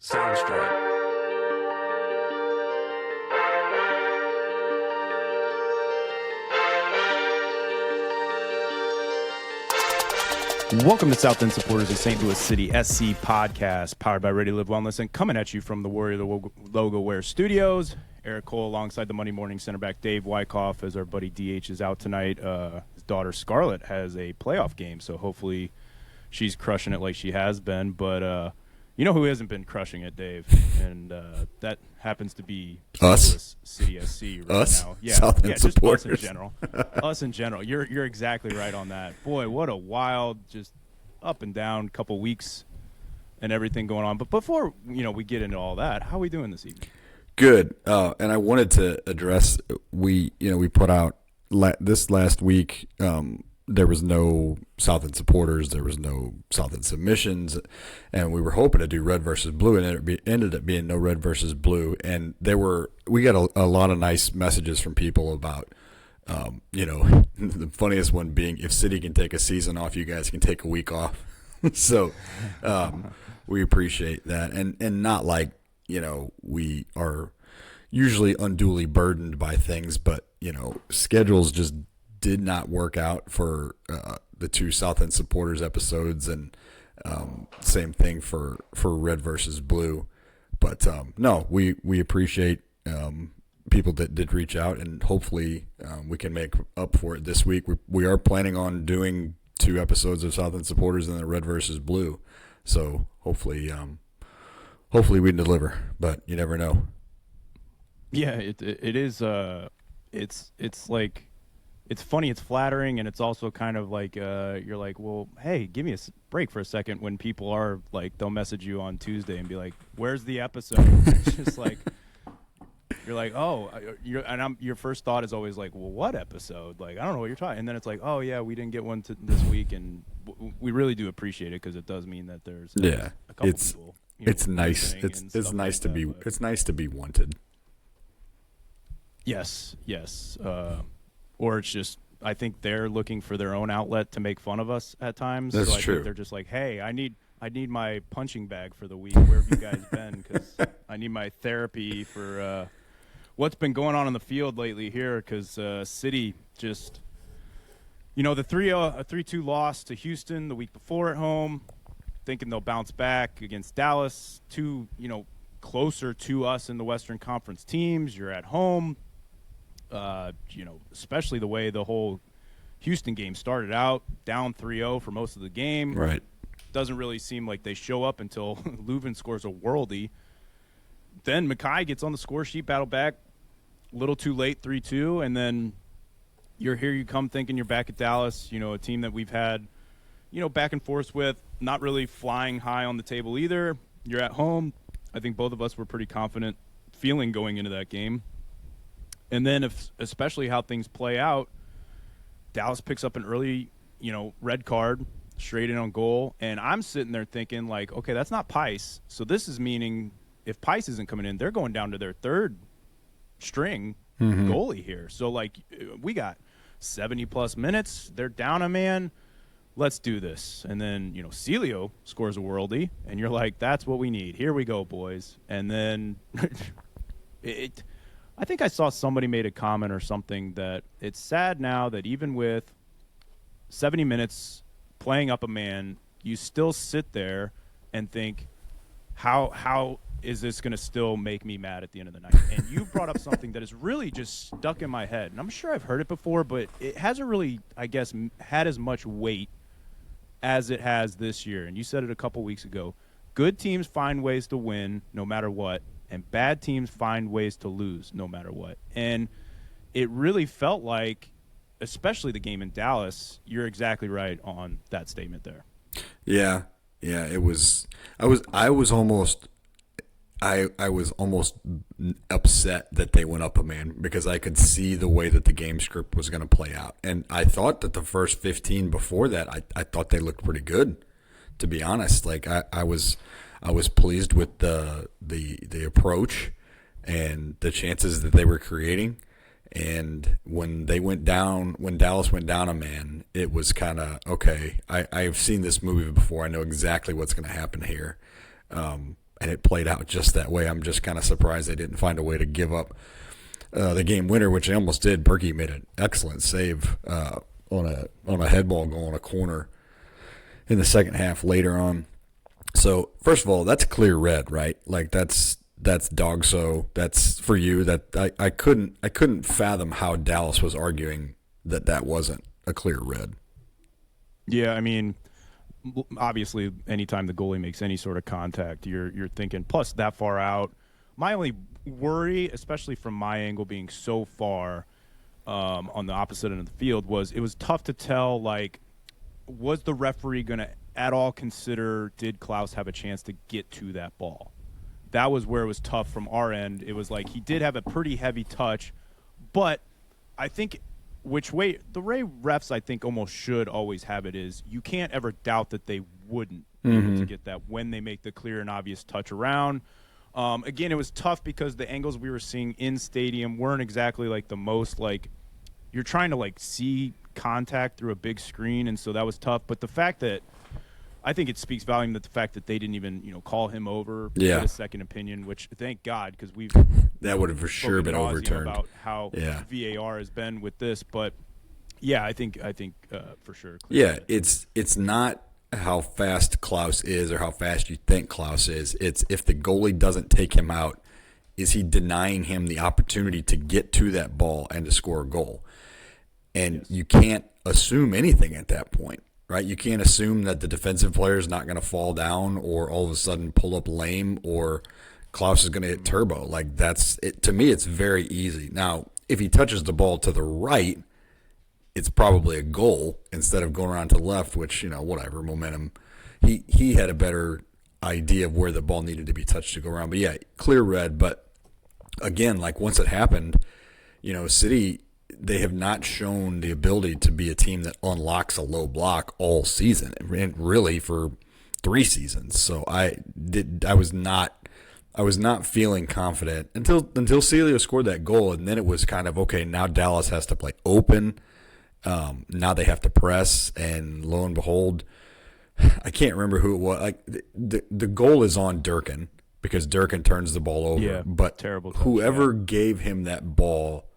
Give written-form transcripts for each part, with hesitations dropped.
Soundstripe. Welcome to South End Supporters of St. Louis City SC podcast, powered by Ready to Live Wellness, and coming at you from the Warrior Logo Wear Studios. Eric Cole alongside the Monday morning center back Dave Wyckoff, as our buddy DH is out tonight. His daughter Scarlett has a playoff game, so hopefully she's crushing it like she has been. But you know who hasn't been crushing it, Dave? And that happens to be Us? City SC right Us? now. Yeah, South End just us in supporters. general. Us in general. You're exactly right on that. Boy, what a wild, just up and down couple weeks and everything going on. But before we get into all that, how are we doing this evening? Good. And I wanted to address, we put out this last week, there was no South End supporters, there was no South End submissions, and we were hoping to do red versus blue, and it ended up being no red versus blue. And we got a lot of nice messages from people about, the funniest one being, if City can take a season off, you guys can take a week off. So we appreciate that, and not like, we are usually unduly burdened by things, but, schedules just did not work out for the two South End supporters episodes, and same thing for red versus blue. But no, we appreciate people that did reach out, and hopefully we can make up for it this week. We are planning on doing 2 episodes of South End supporters and then red versus blue, so hopefully we can deliver, but you never know. Yeah, it is. It's like, it's funny, it's flattering, and it's also kind of like you're like, well, hey, give me a break for a second, when people are like, they'll message you on Tuesday and be like, where's the episode? It's just like, you're like, oh, your first thought is always like, well, what episode? Like, I don't know what you're talking. And then it's like, oh yeah, we didn't get one this week, and we really do appreciate it, because it does mean that there's a couple people. It's nice. It's nice to be. It's nice to be wanted. Yes. Or it's just, I think they're looking for their own outlet to make fun of us at times. That's so I true. think they're just like, hey, I need my punching bag for the week. Where have you guys been? Because I need my therapy for what's been going on in the field lately here. Because City just, the 3-2 loss to Houston the week before at home, thinking they'll bounce back against Dallas. Two, closer to us in the Western Conference teams. You're at home. Especially the way the whole Houston game started out, down 3-0 for most of the game. Right. Doesn't really seem like they show up until Leuven scores a worldie. Then Mackay gets on the score sheet, battle back, a little too late, 3-2, and then you come thinking you're back at Dallas, a team that we've had, back and forth with, not really flying high on the table either. You're at home. I think both of us were pretty confident feeling going into that game. And then, especially how things play out, Dallas picks up an early, red card, straight in on goal. And I'm sitting there thinking, like, okay, that's not Pice. So this is meaning if Pice isn't coming in, they're going down to their third string goalie here. So, like, we got 70-plus minutes. They're down a man. Let's do this. And then, Celio scores a worldie. And you're like, that's what we need. Here we go, boys. And then I think I saw somebody made a comment or something that it's sad now that even with 70 minutes playing up a man, you still sit there and think, how is this going to still make me mad at the end of the night? And you brought up something that is really just stuck in my head. And I'm sure I've heard it before, but it hasn't really, I guess, had as much weight as it has this year. And you said it a couple weeks ago. Good teams find ways to win no matter what. And bad teams find ways to lose no matter what. And it really felt like, especially the game in Dallas, you're exactly right on that statement there. Yeah, it was. I was almost upset that they went up a man, because I could see the way that the game script was going to play out, and I thought that the first 15 before that, I thought they looked pretty good, to be honest. Like I was pleased with the approach and the chances that they were creating. And when Dallas went down a man, it was kind of, okay, I've seen this movie before. I know exactly what's going to happen here. and it played out just that way. I'm just kind of surprised they didn't find a way to give up the game winner, which they almost did. Berkey made an excellent save on a head ball goal in a corner in the second half later on. So first of all, that's clear red, right? Like that's dog so. That's for you. That I couldn't fathom how Dallas was arguing that wasn't a clear red. Yeah, I mean, obviously, anytime the goalie makes any sort of contact, you're thinking. Plus, that far out. My only worry, especially from my angle, being so far on the opposite end of the field, was it was tough to tell. Like, was the referee going to at all consider? Did Klaus have a chance to get to that ball? That was where it was tough from our end. It was like he did have a pretty heavy touch, but I think. Which way the Ray refs, I think, almost should always have it is you can't ever doubt that they wouldn't be able to get that when they make the clear and obvious touch around. Again, it was tough because the angles we were seeing in stadium weren't exactly like the most like you're trying to like see contact through a big screen, and so that was tough. But the fact that I think it speaks volume that the fact that they didn't even call him over, get a second opinion, which thank God because we've that would have for sure been overturned. About how VAR has been with this, but yeah, I think for sure. Yeah, it's not how fast Klaus is or how fast you think Klaus is. It's if the goalie doesn't take him out, is he denying him the opportunity to get to that ball and to score a goal? And you can't assume anything at that point. Right, you can't assume that the defensive player is not going to fall down or all of a sudden pull up lame or Klaus is going to hit turbo. Like that's it. To me, it's very easy. Now, if he touches the ball to the right, it's probably a goal instead of going around to the left, which whatever momentum. He had a better idea of where the ball needed to be touched to go around. But yeah, clear red. But again, like once it happened, City. They have not shown the ability to be a team that unlocks a low block all season, and really for 3 seasons. So I was not feeling confident until Celio scored that goal, and then it was kind of okay. Now Dallas has to play open. Now they have to press, and lo and behold, I can't remember who it was. Like the goal is on Durkin because Durkin turns the ball over. Yeah, but terrible touch, whoever gave him that ball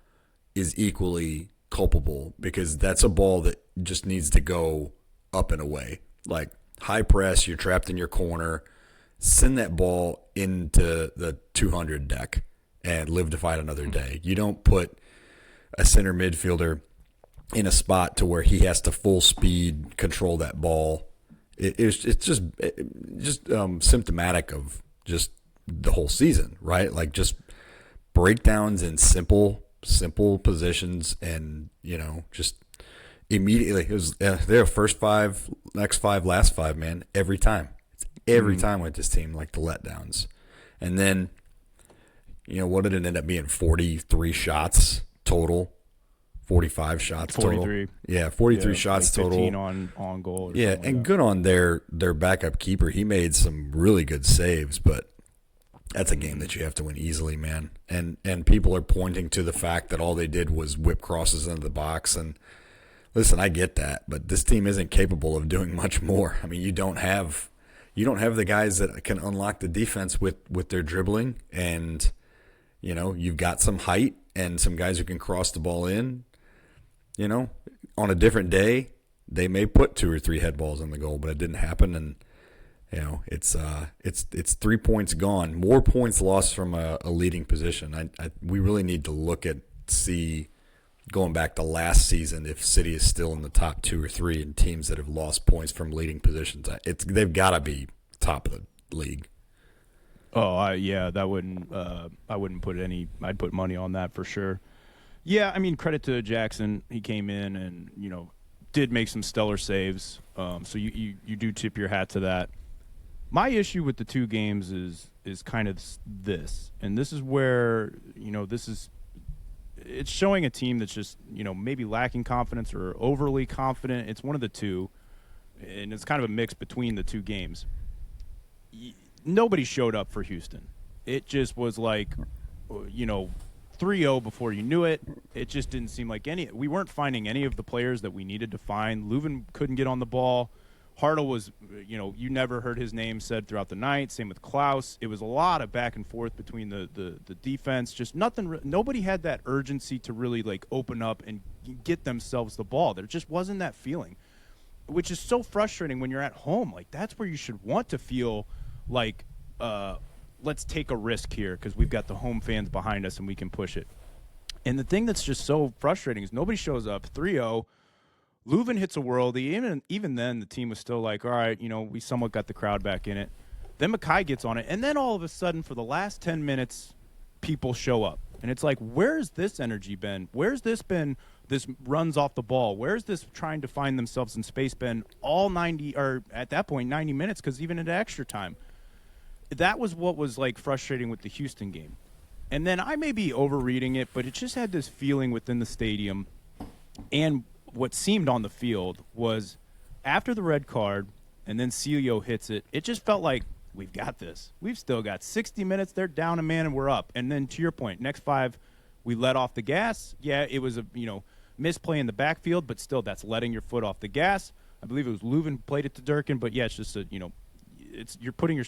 is equally culpable because that's a ball that just needs to go up and away. Like high press, you're trapped in your corner. Send that ball into the 200 deck and live to fight another day. You don't put a center midfielder in a spot to where he has to full speed control that ball. It's just symptomatic of just the whole season, right? Like just breakdowns in simple positions, and just immediately it was their first 5, next 5, last 5, man. Every time, it's every time with this team, like the letdowns, and then what did it end up being? 43 shots total, 45 shots 43. total. Yeah, 43 shots like 15 total on goal. Yeah, and like good on their backup keeper. He made some really good saves, but. That's a game that you have to win easily, man. And people are pointing to the fact that all they did was whip crosses into the box. And listen, I get that, but this team isn't capable of doing much more. I mean, you don't have the guys that can unlock the defense with their dribbling, and you've got some height and some guys who can cross the ball in. On a different day, they may put 2 or 3 head balls in the goal, but it didn't happen. And it's 3 points gone, more points lost from a leading position. We really need to look at going back to last season if City is still in the top 2 or 3 in teams that have lost points from leading positions. They've got to be top of the league. Oh, that wouldn't. I wouldn't put any. I'd put money on that for sure. Yeah, I mean, credit to Jackson. He came in and did make some stellar saves. So you do tip your hat to that. My issue with the 2 games is kind of this, and this is where it's showing a team that's just maybe lacking confidence or overly confident. It's one of the two, and it's kind of a mix between the 2 games. Nobody showed up for Houston. It just was like 3-0 before you knew it. It just didn't seem like we weren't finding any of the players that we needed to find. Leuven couldn't get on the ball. Hartle was, you never heard his name said throughout the night. Same with Klaus. It was a lot of back and forth between the defense. Just nothing. Nobody had that urgency to really like open up and get themselves the ball. There just wasn't that feeling, which is so frustrating when you're at home. Like that's where you should want to feel like, let's take a risk here because we've got the home fans behind us and we can push it. And the thing that's just so frustrating is nobody shows up. 3-0. Leuven hits a worldie. Even then, the team was still like, all right, we somewhat got the crowd back in it. Then Mackay gets on it. And then all of a sudden, for the last 10 minutes, people show up. And it's like, where's this energy been? Where's this been, this runs off the ball? Where's this trying to find themselves in space been all 90, or at that point, 90 minutes, because even into extra time? That was what was, like, frustrating with the Houston game. And then I may be overreading it, but it just had this feeling within the stadium and what seemed on the field was after the red card and then Celio hits it, it just felt like we've got this. We've still got 60 minutes. They're down a man and we're up. And then to your point, next 5, we let off the gas. Yeah, it was a misplay in the backfield, but still that's letting your foot off the gas. I believe it was Leuven played it to Durkin, but yeah, it's just you're putting your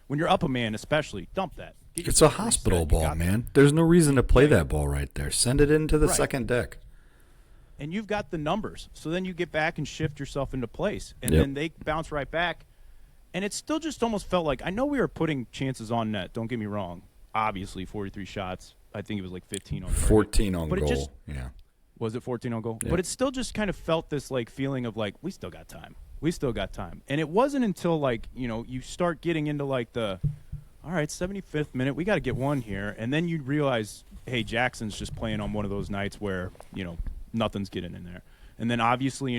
when you're up a man especially, dump that. It's a hospital ball, man. There's no reason to play that ball right there. Send it into the second deck. And you've got the numbers. So then you get back and shift yourself into place. And then they bounce right back. And it still just almost felt like, I know we were putting chances on net. Don't get me wrong. Obviously, 43 shots. I think it was like 15 on target. 14 on but goal. It just, yeah. Was it 14 on goal? Yeah. But it still just kind of felt this like feeling of like, we still got time. We still got time. And it wasn't until like, you start getting into like the, all right, 75th minute, we got to get one here. And then you realize, hey, Jackson's just playing on one of those nights where, nothing's getting in there. And then obviously,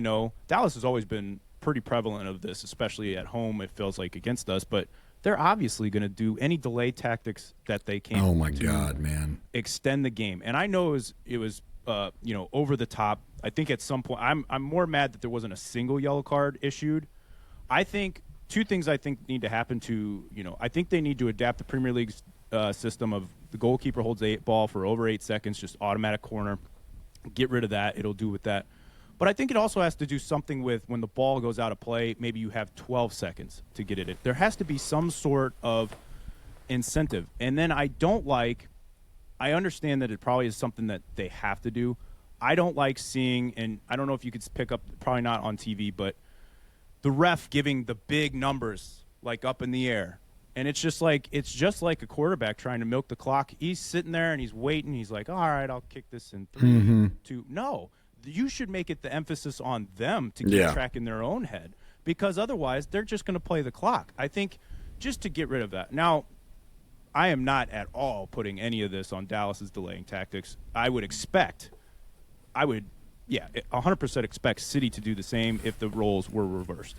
Dallas has always been pretty prevalent of this, especially at home, it feels like, against us. But they're obviously going to do any delay tactics that they can. Oh, my God, man. Extend the game. And I know it was over the top. I think at some point, I'm more mad that there wasn't a single yellow card issued. I think two things need to happen to, I think they need to adapt the Premier League's system of the goalkeeper holds the ball for over 8 seconds, just automatic corner. Get rid of that. It'll do with that. But I think it also has to do something with when the ball goes out of play, maybe you have 12 seconds to get it. There has to be some sort of incentive. And then I understand that it probably is something that they have to do. I don't like seeing, and I don't know if you could pick up, probably not on TV, but the ref giving the big numbers like up in the air. And it's just like a quarterback trying to milk the clock. He's sitting there and he's waiting. He's like, all right, I'll kick this in 3, 2. No, you should make it the emphasis on them to keep track in their own head, because otherwise they're just going to play the clock. I think just to get rid of that. Now, I am not at all putting any of this on Dallas's delaying tactics. I would 100% expect City to do the same if the roles were reversed.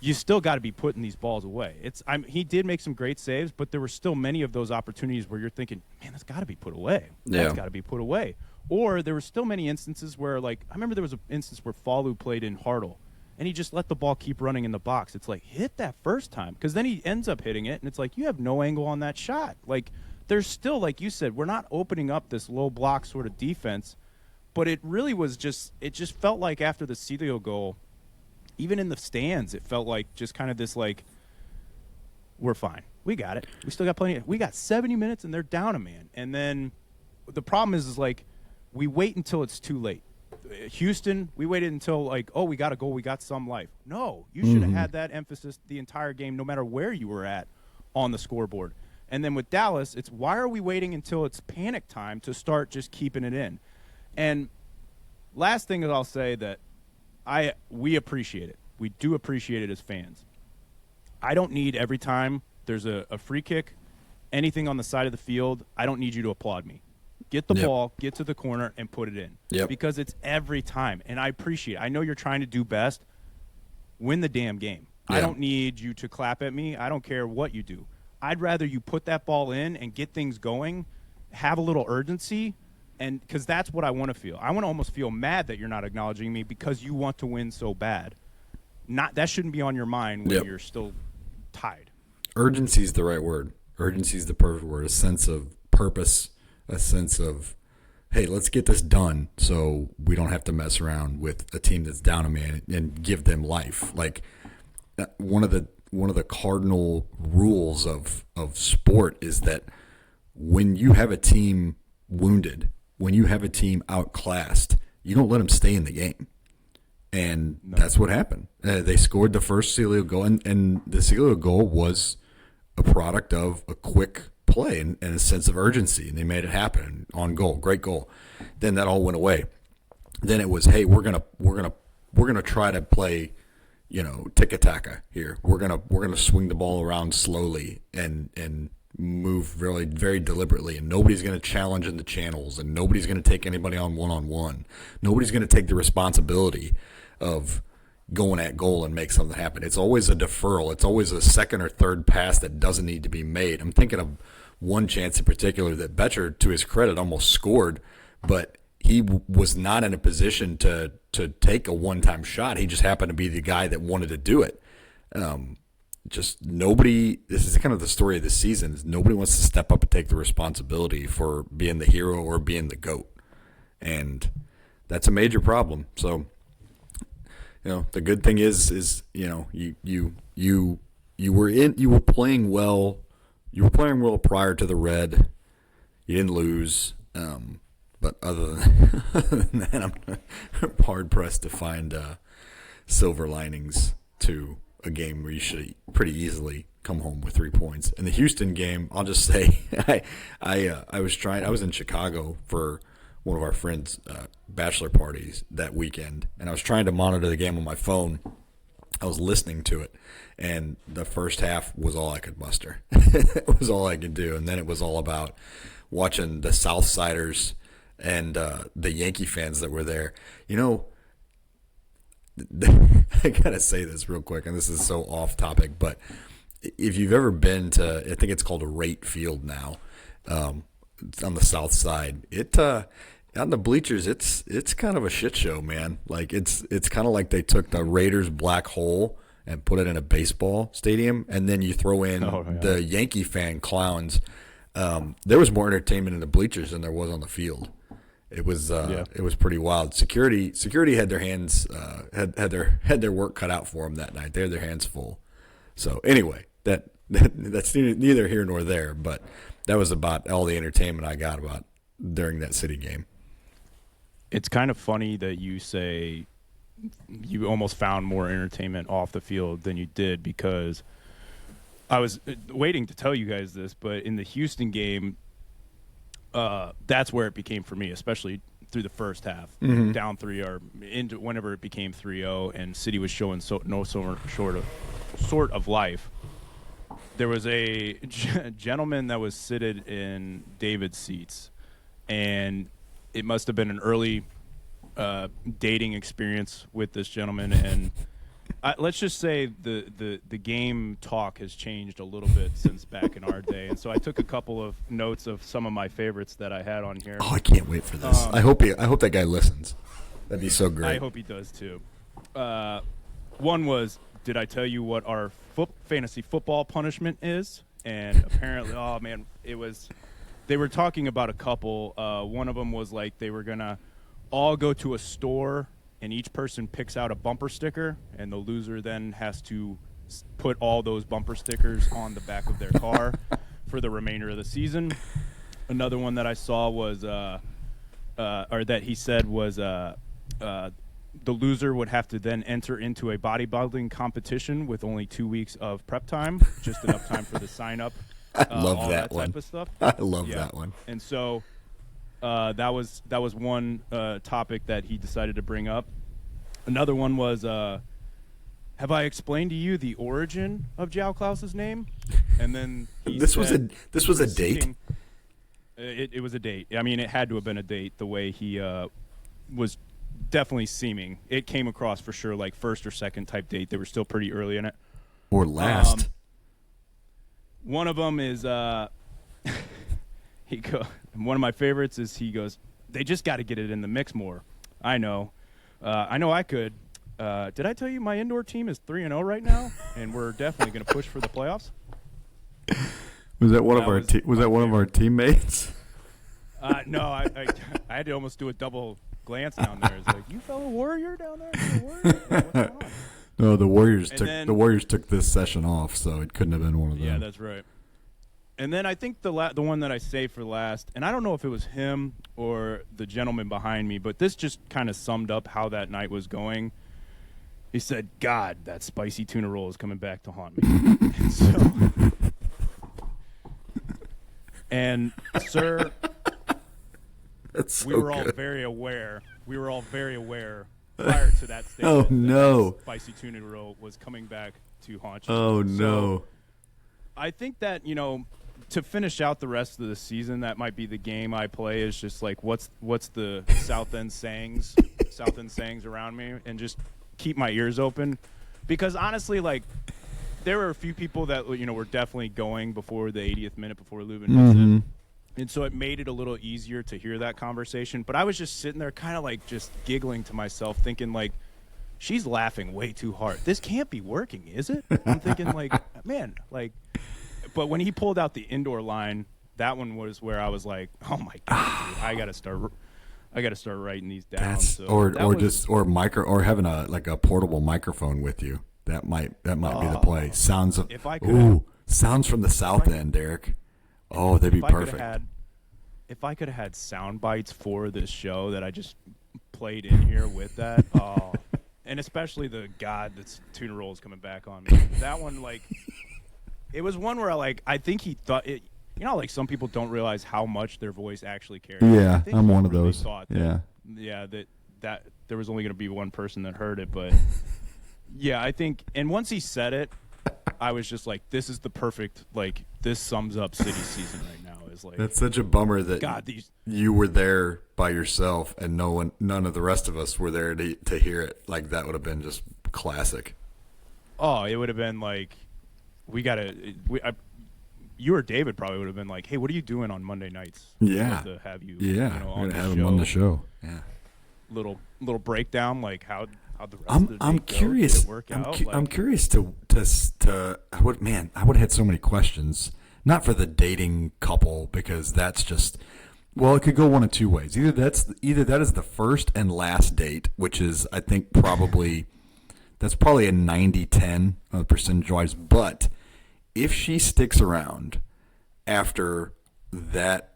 You still got to be putting these balls away. He did make some great saves, but there were still many of those opportunities where you're thinking, man, that's got to be put away. That's got to be put away. Or there were still many instances where, like, I remember there was an instance where Falu played in Hartle, and he just let the ball keep running in the box. It's like, hit that first time, because then he ends up hitting it, and it's like, you have no angle on that shot. Like, there's still, like you said, we're not opening up this low block sort of defense, but it really was just – it just felt like after the Celio goal – even in the stands, it felt like just kind of this, like, we're fine. We got it. We still got plenty. We got 70 minutes, and they're down a man. And then the problem is like, we wait until it's too late. Houston, we waited until, like, oh, we got a goal. We got some life. No, you should have had that emphasis the entire game, no matter where you were at on the scoreboard. And then with Dallas, it's why are we waiting until it's panic time to start just keeping it in? And last thing that I'll say that we appreciate it. We do appreciate it as fans. I don't need every time there's a free kick, anything on the side of the field, I don't need you to applaud me. Get the ball, get to the corner, and put it in. Because it's every time. And I appreciate it. I know you're trying to do best. Win the damn game. I don't need you to clap at me. I don't care what you do. I'd rather you put that ball in and get things going, have a little urgency, and because that's what I want to feel. I want to almost feel mad that you're not acknowledging me because you want to win so bad. That shouldn't be on your mind when you're still tied. Urgency is the right word. Urgency is the perfect word. A sense of purpose, a sense of hey, let's get this done so we don't have to mess around with a team that's down a man and give them life. Like one of the cardinal rules of sport is that when you have a team wounded, when you have a team outclassed, you don't let them stay in the game. And that's what happened. They scored the first Celio goal, and the Celio goal was a product of a quick play and a sense of urgency, and they made it happen on goal. Great goal. Then that all went away. Then it was, hey, we're gonna try to play, tiki-taka here. We're gonna swing the ball around slowly and move really very deliberately, and nobody's gonna challenge in the channels, and nobody's gonna take anybody on one-on-one. Nobody's gonna take the responsibility of going at goal and make something happen. It's always a deferral. It's always a second or third pass that doesn't need to be made. I'm thinking of one chance in particular that Betcher, to his credit, almost scored, but he was not in a position to take a one-time shot. He just happened to be the guy that wanted to do it. Just nobody, this is kind of the story of the season, is nobody wants to step up and take the responsibility for being the hero or being the GOAT. And that's a major problem. So, the good thing is you were playing well. You were playing well prior to the red. You didn't lose. But other than that, I'm hard pressed to find silver linings to a game where you should pretty easily come home with 3 points. In the Houston game, I'll just say I was in Chicago for one of our friends' bachelor parties that weekend, and I was trying to monitor the game on my phone. I was listening to it, and the first half was all I could muster. It was all I could do, and then it was all about watching the Southsiders and the Yankee fans that were there. I gotta say this real quick, and this is so off topic, but if you've ever been to, I think it's called a Rate Field now, on the south side, on the bleachers, it's kind of a shit show, man. Like it's kind of like they took the Raiders black hole and put it in a baseball stadium, and then you throw in the Yankee fan clowns. There was more entertainment in the bleachers than there was on the field. It was pretty wild. Security had their hands had their work cut out for them that night. They had their hands full. So anyway, that's neither here nor there. But that was about all the entertainment I got about during that City game. It's kind of funny that you say you almost found more entertainment off the field than you did, because I was waiting to tell you guys this, but in the Houston game, that's where it became for me, especially through the first half, down 3 or into whenever it became 3-0 and City was showing no sort of life. There was a gentleman that was seated in David's seats, and it must have been an early dating experience with this gentleman, and let's just say the game talk has changed a little bit since back in our day, and so I took a couple of notes of some of my favorites that I had on here. Oh, I can't wait for this. I hope that guy listens. That'd be so great. I hope he does too. One was, did I tell you what our fantasy football punishment is? And apparently, oh man, they were talking about a couple. One of them was like they were gonna all go to a store, and each person picks out a bumper sticker, and the loser then has to put all those bumper stickers on the back of their car for the remainder of the season. Another one that I saw was, or that he said was, the loser would have to then enter into a bodybuilding competition with only 2 weeks of prep time, just enough time for the sign up. I love all that type one. of stuff. I love that one. And so that was one topic that he decided to bring up. Another one was, have I explained to you the origin of Joe Klaus's name? And then this was a date. It was a date. I mean, it had to have been a date. The way he was definitely seeming, it came across for sure like first or second type date. They were still pretty early in it. Or last. One of them is one of my favorites is he goes, they just got to get it in the mix more. I know I could. Did I tell you my indoor team is 3-0 right now, and we're definitely going to push for the playoffs? Was that one of our teammates? No, I had to almost do a double glance down there. It's like, you fellow warrior down there? You a warrior? What's going on? No, the Warriors And the Warriors took this session off, so it couldn't have been one of them. Yeah, that's right. And then I think the one that I saved for last, and I don't know if it was him or the gentleman behind me, but this just kind of summed up how that night was going. He said, "God, that spicy tuna roll is coming back to haunt me." and sir, That's so we were all good. very aware. We were all very aware prior to that statement. Oh, that no. that spicy tuna roll was coming back to haunt you. Oh So, no. I think that, to finish out the rest of the season, that might be the game I play, is just like what's the South End sayings around me, and just keep my ears open, because honestly, like, there were a few people that were definitely going before the 80th minute, before Leuven hits it, and so it made it a little easier to hear that conversation. But I was just sitting there, kind of like just giggling to myself, thinking like, she's laughing way too hard. This can't be working, is it? I'm thinking like, man, like. But when he pulled out the indoor line, that one was where I was like, "Oh my god, dude, I got to start writing these down." That's So or that or was- just or micro or having a portable microphone with you. That might be the play. Sounds of If I could- sounds from the South End, Derek. Oh, they'd be perfect. If I could have had sound bites for this show that I just played in here with that, and especially the God that's tuna rolls coming back on me. That one, like, it was one where I think he thought it. Like some people don't realize how much their voice actually carries. Yeah, I think I'm he one of really those. thought Yeah. that there was only going to be one person that heard it, but yeah, I think. And once he said it, I was just like, "This is the perfect, like, this sums up City season right now." Is like, That's such a bummer that God, these. you were there by yourself and none of the rest of us were there to hear it. Like, that would have been just classic. Oh, it would have been like, you or David probably would have been like, "Hey, what are you doing on Monday nights?" Yeah. to have you, Yeah, on we're gonna the have show. him on the show. Yeah. Little breakdown, like how the rest of the day I'm go? curious. Did it work out? I'm curious to I would have had so many questions. Not for the dating couple, because that's just, well, it could go one of two ways. Either that is the first and last date, which is, I think, that's probably a 90-10 percentage-wise. But if she sticks around after that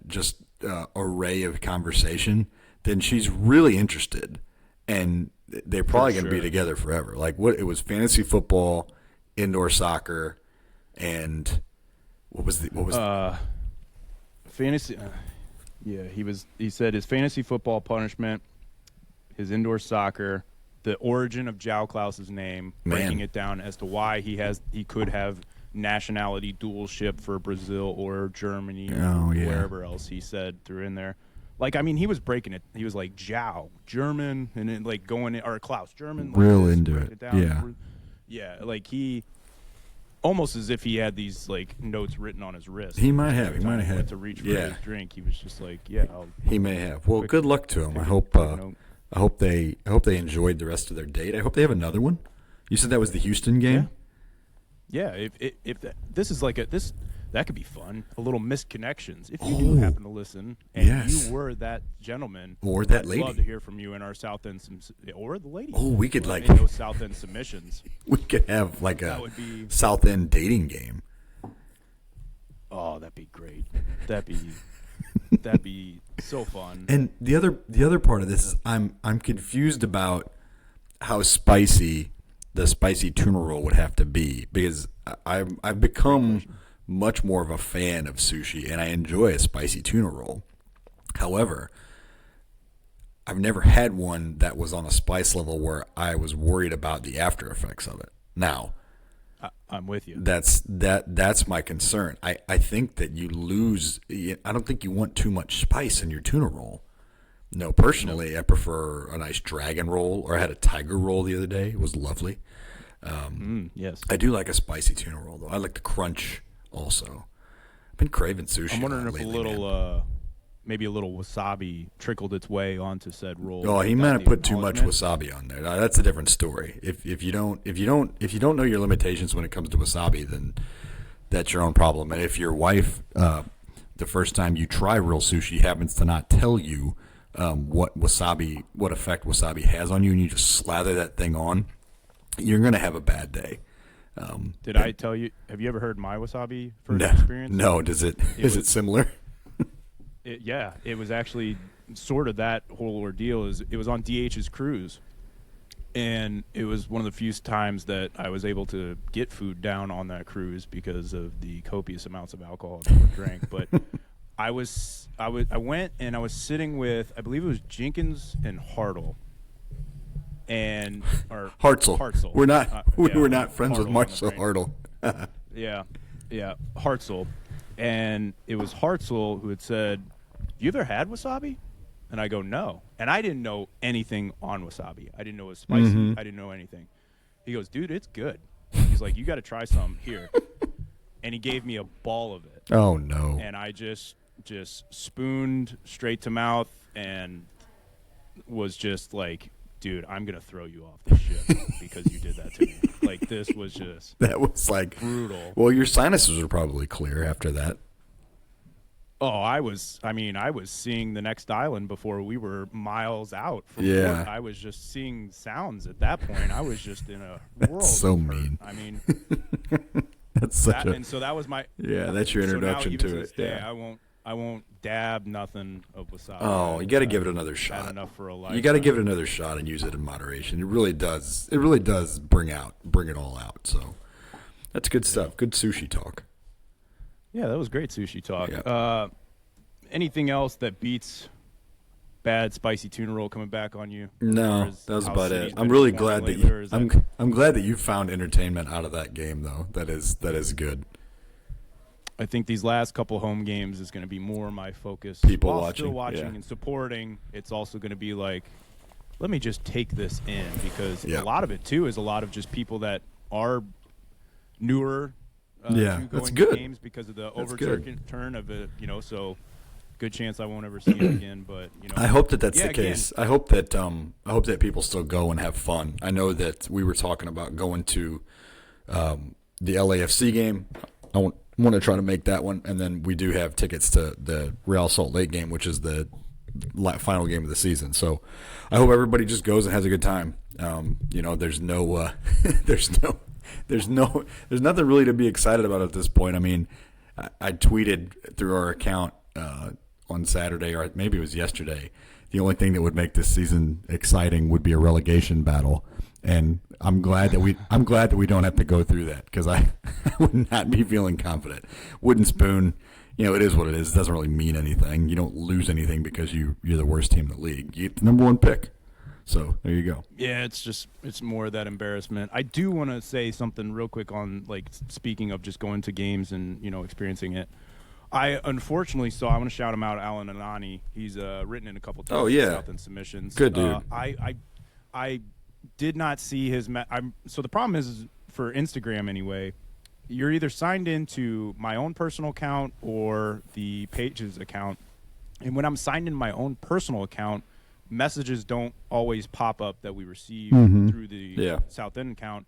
just array of conversation, then she's really interested, and they're probably going to be sure. together forever. Like, it was fantasy football, indoor soccer, and what was fantasy. Yeah, he said his fantasy football punishment, his indoor soccer, the origin of João Klaus's name, breaking it down as to why he could have nationality dualship for Brazil or Germany or wherever else he said threw in there. Like, I mean, he was breaking it. He was like, João, German, and then like going in, or Klaus, German. Like real this, into break it. down. Yeah. Yeah, like he, almost as if he had these like notes written on his wrist. He might have. Every He time might have went had. to reach for Yeah. his drink. He was just like, yeah. He may have. Well, good luck to him. I hope they enjoyed the rest of their date. I hope they have another one. You said that was the Houston game? Yeah, if this is like that could be fun. A little missed connections. If you do happen to listen, and Yes. you were that gentleman Or that I'd lady. love to hear from you in our South End or the lady. Oh, we could in those South End submissions. we could have like That a would be- South End dating game. Oh, that'd be great. That'd be so fun. And the other part of this is I'm confused about how spicy the spicy tuna roll would have to be, because I've become much more of a fan of sushi and I enjoy a spicy tuna roll. However, I've never had one that was on a spice level where I was worried about the after effects of it. Now, I'm with you. that's my concern. I think that you lose. I don't think you want too much spice in your tuna roll. No, personally, I prefer a nice dragon roll, or I had a tiger roll the other day. It was lovely. Yes. I do like a spicy tuna roll, though. I like the crunch also. I've been craving sushi. I'm wondering if lately, a little, man. maybe a little wasabi trickled its way onto said roll. Oh, he Got might have the put too much acknowledgement. wasabi on there. Now, that's a different story. If you don't know your limitations when it comes to wasabi, then that's your own problem. And if your wife the first time you try real sushi happens to not tell you what effect wasabi has on you, and you just slather that thing on, you're going to have a bad day. Did I tell you? Have you ever heard my wasabi first No, experience? no. Is it similar? Yeah, it was actually sort of that whole ordeal. It was on DH's cruise, and it was one of the few times that I was able to get food down on that cruise because of the copious amounts of alcohol that were drank. But I went and I was sitting with, I believe it was Jenkins and Hartle. Or Hartzell. We're not we were not friends with Hartle Marcel Hartle. Yeah, Hartzell. And it was Hartzell who had said, "You ever had wasabi?" And I go, "No." And I didn't know anything on wasabi. I didn't know it was spicy. Mm-hmm. I didn't know anything. He goes, "Dude, it's good." He's like, "You got to try some here." And he gave me a ball of it. Oh no. And I just spooned straight to mouth and was just like, "Dude, I'm going to throw you off the ship because you did that to me." Like, this was just That was like brutal. Well, your sinuses were probably clear after that. Oh, I was seeing the next island before we were miles out from Yeah. port. I was just seeing sounds at that point. I was just in a world. So of hurt. mean. I mean, That's such and so that was my that's your introduction so now, even to this it. day, Yeah. I won't dab nothing of wasabi. Oh, you got to give it another Had shot. enough for a lifetime. You got to give it another shot and use it in moderation. It really does. It really does bring it all out. So that's good stuff. Good sushi talk. Yeah, that was great sushi talk. Yeah. Anything else that beats bad spicy tuna roll coming back on you? No, As that was how about City's it. I'm been really performing glad that lately, or you. is that- I'm glad that you found entertainment out of that game, though. That is good. I think these last couple home games is going to be more my focus. People While watching, still watching yeah. and supporting. It's also going to be like, let me just take this in, because Yeah. a lot of it too is a lot of just people that are newer Yeah, to that's going good. to games because of the That's good. overturn of it. So good chance I won't ever see it again. But I hope that that's Yeah, the case. I hope that people still go and have fun. I know that we were talking about going to the LAFC game. I want to try to make that one, and then we do have tickets to the Real Salt Lake game, which is the final game of the season. So I hope everybody just goes and has a good time. There's nothing really to be excited about at this point. I mean, I tweeted through our account on Saturday, or maybe it was yesterday, the only thing that would make this season exciting would be a relegation battle. And I'm glad that we don't have to go through that, because I would not be feeling confident. Wooden spoon, it is what it is. It doesn't really mean anything. You don't lose anything because you're the worst team in the league. You get the number one pick. So there you go. Yeah, it's more of that embarrassment. I do want to say something real quick on, like, speaking of just going to games and experiencing it. I unfortunately saw. I want to shout him out, Alan Anani. He's written in a couple times. Oh, yeah. South End Submissions. Good dude. I did not see his. So the problem is, for Instagram anyway, you're either signed into my own personal account or the page's account, and when I'm signed in my own personal account, messages don't always pop up that we receive through the South End account.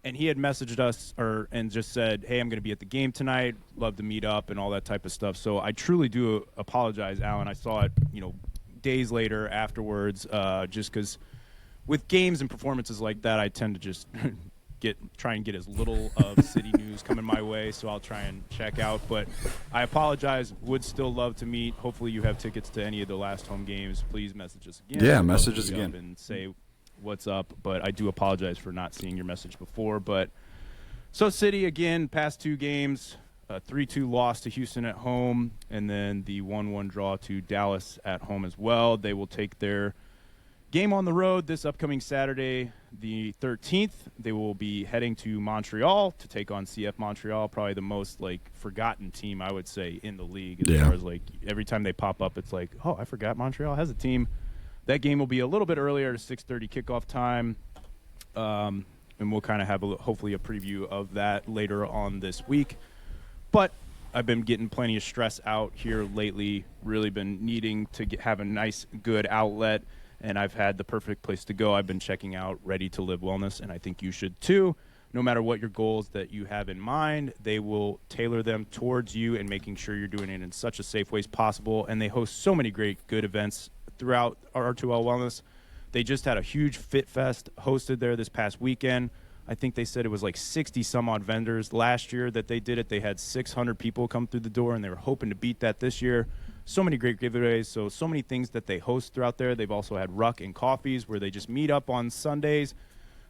And he had messaged us and just said, "Hey, I'm going to be at the game tonight. Love to meet up," and all that type of stuff. So I truly do apologize, Alan. I saw it, days later afterwards, just because with games and performances like that, I tend to just try and get as little of city news coming my way. So I'll try and check out. But I apologize. Would still love to meet. Hopefully you have tickets to any of the last home games. Please message us again. Yeah, I'd love message to us meet up again. and say what's up. But I do apologize for not seeing your message before. But so City, again, past two games, 3-2 loss to Houston at home, and then the 1-1 draw to Dallas at home as well. They will take their game on the road this upcoming Saturday, the 13th. They will be heading to Montreal to take on CF Montreal, probably the most forgotten team, I would say, in the league. As far as every time they pop up, it's like, oh, I forgot Montreal has a team. That game will be a little bit earlier, 6:30 kickoff time, and we'll kind of have hopefully a preview of that later on this week. But I've been getting plenty of stress out here lately. Really been needing to have a nice, good outlet. And I've had the perfect place to go. I've been checking out Ready to Live Wellness, and I think you should too. no matter what your goals that you have in mind, they will tailor them towards you and making sure you're doing it in such a safe way as possible. And they host so many great, good events throughout R2L Wellness. They just had a huge Fit Fest hosted there this past weekend. I think they said it was like 60 some odd vendors last year that they did it. They had 600 people come through the door, and they were hoping to beat that this year. So many great giveaways, so many things that they host throughout there. They've also had Ruck and Coffees where they just meet up on Sundays,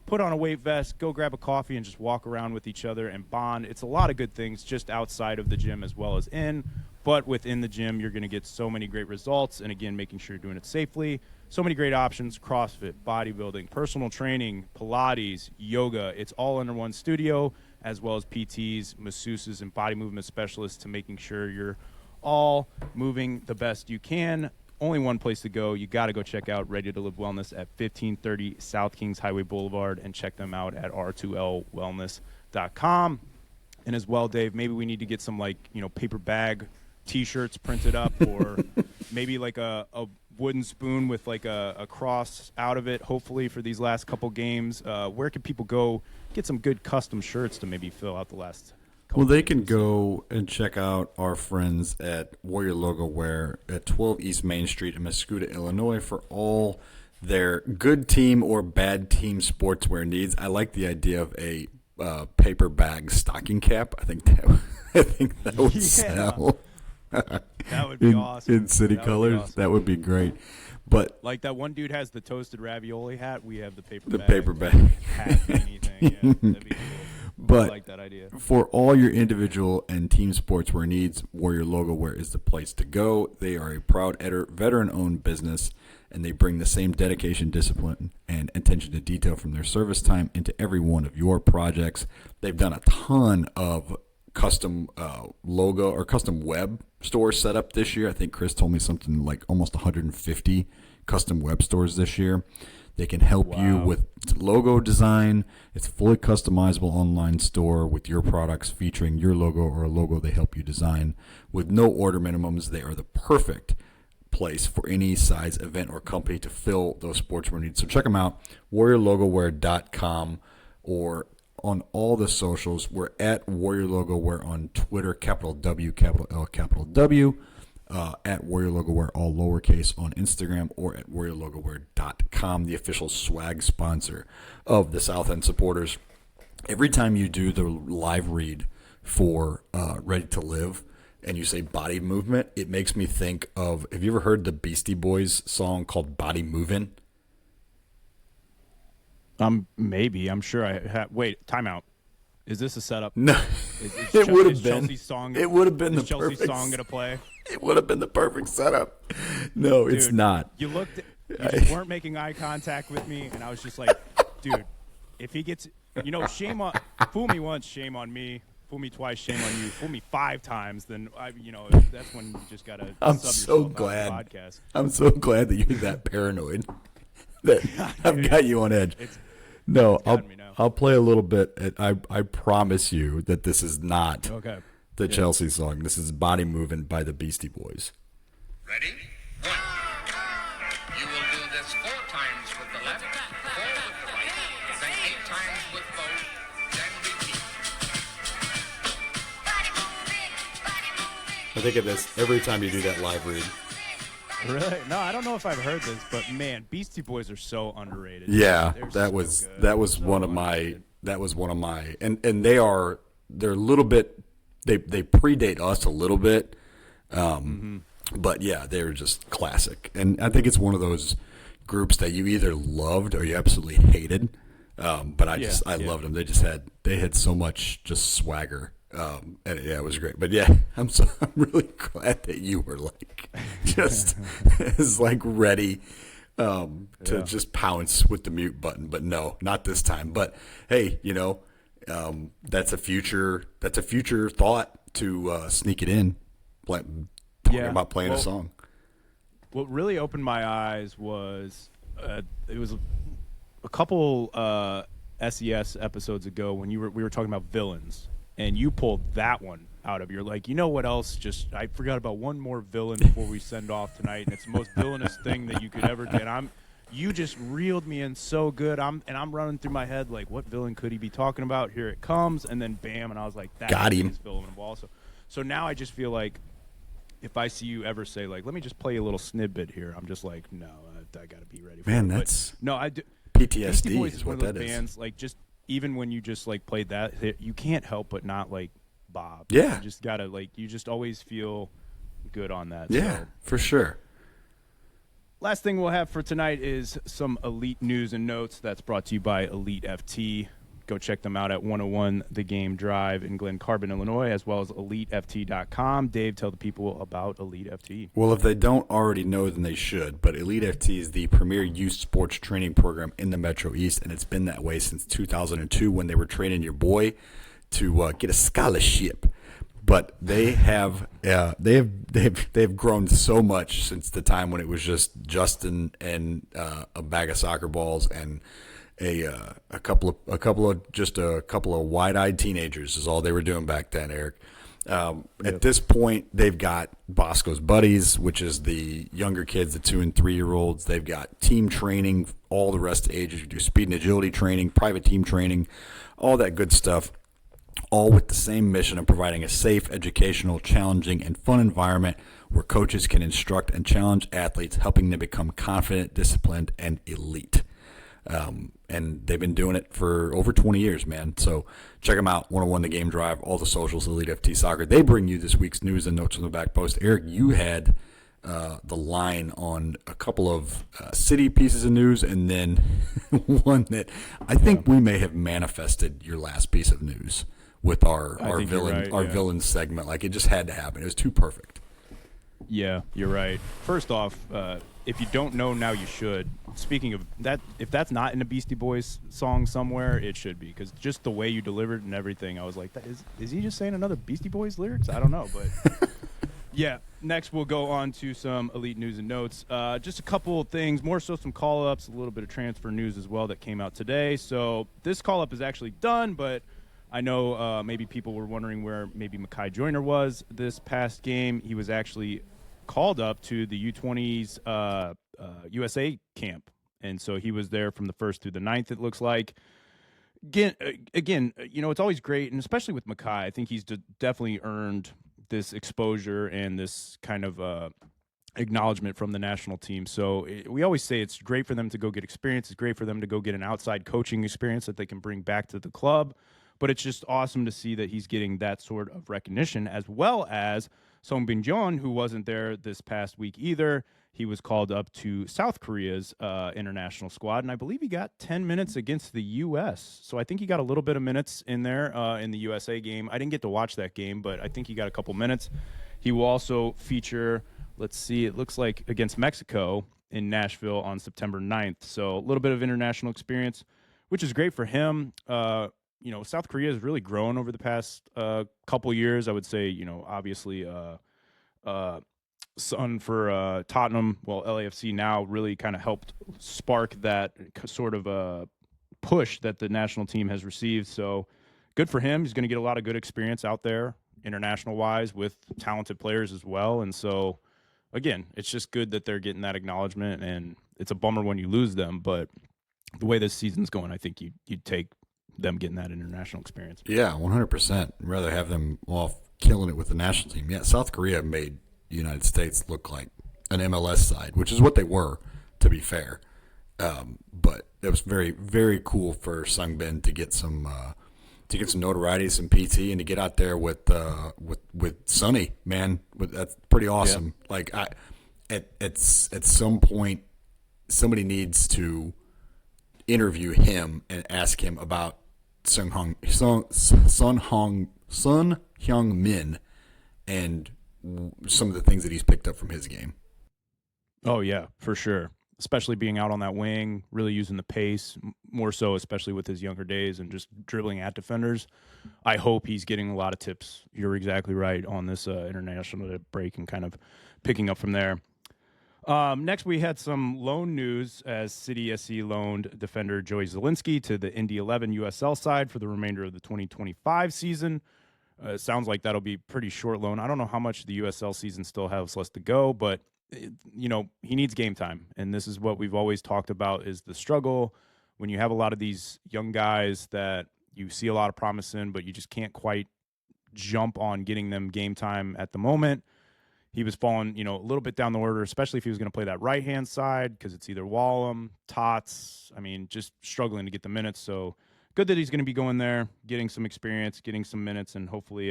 put on a weight vest, go grab a coffee, and just walk around with each other and bond. It's a lot of good things just outside of the gym as well as in. But within the gym, you're going to get so many great results. And, again, making sure you're doing it safely. So many great options: CrossFit, bodybuilding, personal training, Pilates, yoga. It's all under one studio, as well as PTs, masseuses, and body movement specialists to making sure you're all moving the best you can. Only one place to go. You got to go check out Ready to Live Wellness at 1530 South Kings Highway Boulevard, and check them out at r2lwellness.com. And as well, Dave, maybe we need to get some, like, paper bag T-shirts printed up, or maybe like a wooden spoon with like a cross out of it, hopefully, for these last couple games. Where can people go get some good custom shirts to maybe fill out the last couple Well, they can games? go and check out our friends at Warrior Logo Wear at 12 East Main Street in Mascoutah, Illinois, for all their good team or bad team sportswear needs. I like the idea of a paper bag stocking cap. I think that would Yeah. sell. That would be awesome. In city That would be colors. awesome. That would be great. But Like that one dude has the toasted ravioli hat. We have the paper the bag. paper bag. Hat, anything. Yeah, that'd be cool. But I like that idea. for all your individual and team sportswear needs, Warrior Logo Wear is the place to go. They are a proud veteran-owned business, and they bring the same dedication, discipline, and attention to detail from their service time into every one of your projects. They've done a ton of custom logo or custom web store setup this year. I think Chris told me something like almost 150 custom web stores this year. They can help you with logo design. It's a fully customizable online store with your products featuring your logo or a logo they help you design. With no order minimums, they are the perfect place for any size event or company to fill those sportswear needs. So check them out, warriorlogowear.com, or on all the socials. We're at Warrior Logo Wear on Twitter, capital W, capital L, capital W. At Warrior Logo Wear, all lowercase, on Instagram, or at warriorlogowear.com, the official swag sponsor of the South End Supporters. Every time you do the live read for Ready to Live and you say body movement, it makes me think of, have you ever heard the Beastie Boys song called Body Movin'? Maybe. I'm sure I have. Wait, timeout. Is this a setup? No, Is it would have been. Chelsea's song, It would have been the Chelsea's perfect song going to play? It would have been the perfect setup. No, it's Dude, not. You just weren't making eye contact with me, and I was just like, dude, if he gets, shame on, fool me once, shame on me. Fool me twice, shame on you. Fool me 5 times, then that's when you just gotta. I'm sub so yourself glad. out of the podcast. I'm so glad that you're that paranoid. That I've got you on edge. No, I'll play a little bit. I promise you that this is not the Chelsea song. This is Body Movin' by the Beastie Boys. Ready? 1. You will do this 4 times with the left, 4 with the right, then 8 times with both, then repeat. I think of this every time you do that live read. Really? No, I don't know if I've heard this, but man, Beastie Boys are so underrated. Yeah, They're that so was good. that was So one of underrated. my and they're a little bit they predate us a little bit, but yeah, they're just classic. And I think it's one of those groups that you either loved or you absolutely hated. But I loved them. They had so much just swagger. And yeah, it was great. But yeah, I'm really glad that you were like just as like ready to just pounce with the mute button. But no, not this time. But hey, that's a future thought to sneak it in. Talking about playing a song. What really opened my eyes was it was a couple SES episodes ago when we were talking about villains. And you pulled that one out of your, like, you know what else? I forgot about one more villain before we send off tonight, and it's the most villainous thing that you could ever do. And you just reeled me in so good. I'm running through my head like, what villain could he be talking about? Here it comes, and then bam, and I was like, that Got him. is villain of all. So now I just feel like if I see you ever say like, let me just play a little snippet here, I'm just like, no, I got to be ready for it. Man, But that's no, I do. PTSD Beastie Boys is is one what of those that is. bands. Like, just even when you just like played that, you can't help but not like Bob. Yeah. You just gotta like, you just always feel good on that. Yeah, So. for sure. Last thing we'll have for tonight is some Elite news and notes. That's brought to you by Elite FT. Go check them out at 101 The Game Drive in Glen Carbon, Illinois, as well as EliteFT.com. Dave, tell the people about Elite FT. Well, if they don't already know, then they should. But Elite FT is the premier youth sports training program in the Metro East, and it's been that way since 2002 when they were training your boy to get a scholarship. But they have grown so much since the time when it was just Justin and a bag of soccer balls and a couple of wide-eyed teenagers is all they were doing back then, Eric. At this point, they've got Bosco's Buddies, which is the younger kids, the 2 and 3 year olds. They've got team training, all the rest of the ages. You do speed and agility training, private team training, all that good stuff. All with the same mission of providing a safe, educational, challenging, and fun environment where coaches can instruct and challenge athletes, helping them become confident, disciplined, and elite. And they've been doing it for over 20 years, man. So check them out, 101 The Game Drive, all the socials, Elite FT Soccer. They bring you this week's news and notes on the back post. Eric, you had the line on a couple of city pieces of news, and then one that I think we may have manifested your last piece of news with our villain segment. Like, it just had to happen. It was too perfect. Yeah, you're right. First off, if you don't know now, you should. Speaking of that, if that's not in a Beastie Boys song somewhere, it should be, because just the way you delivered and everything, I was like, is he just saying another Beastie Boys lyrics? I don't know, but yeah. Next, we'll go on to some Elite news and notes. Just a couple of things, more so some call-ups, a little bit of transfer news as well that came out today. So this call-up is actually done, but I know maybe people were wondering where maybe Mekhi Joyner was this past game. He was actually called up to the U20's USA camp, and so he was there from the 1st through the 9th, it looks like. Again, you know, it's always great, and especially with Mekhi, I think he's definitely earned this exposure and this kind of acknowledgement from the national team. So we always say it's great for them to go get experience. It's great for them to go get an outside coaching experience that they can bring back to the club. But it's just awesome to see that he's getting that sort of recognition, as well as Song Bin-jeon, who wasn't there this past week either. He was called up to South Korea's international squad, and I believe he got 10 minutes against the U.S. So I think he got a little bit of minutes in there in the USA game. I didn't get to watch that game, but I think he got a couple minutes. He will also feature, let's see, it looks like against Mexico in Nashville on September 9th. So a little bit of international experience, which is great for him. You know, South Korea has really grown over the past couple years. I would say, you know, obviously Son for Tottenham, well, LAFC now really kind of helped spark that sort of push that the national team has received. So good for him. He's going to get a lot of good experience out there international-wise with talented players as well. And so, again, it's just good that they're getting that acknowledgement, and it's a bummer when you lose them. But the way this season's going, I think you'd take them getting that international experience. Yeah, 100%. Rather have them off killing it with the national team. Yeah, South Korea made the United States look like an MLS side, which is what they were, to be fair. But it was very, very cool for Sungbin to get some notoriety, some PT, and to get out there with Sonny, man. That's pretty awesome. Yeah. Like, at some point, somebody needs to interview him and ask him about Sun Hyung-min and some of the things that he's picked up from his game. Oh, yeah, for sure. Especially being out on that wing, really using the pace, more so especially with his younger days and just dribbling at defenders. I hope he's getting a lot of tips. You're exactly right on this international break and kind of picking up from there. Next, we had some loan news as City SC loaned defender Joey Zielinski to the Indy 11 USL side for the remainder of the 2025 season. It sounds like that'll be pretty short loan. I don't know how much the USL season still has left to go, but he needs game time. And this is what we've always talked about is the struggle when you have a lot of these young guys that you see a lot of promise in, but you just can't quite jump on getting them game time at the moment. He was falling, a little bit down the order, especially if he was going to play that right-hand side because it's either Wallum, Tots. I mean, just struggling to get the minutes. So good that he's going to be going there, getting some experience, getting some minutes, and hopefully,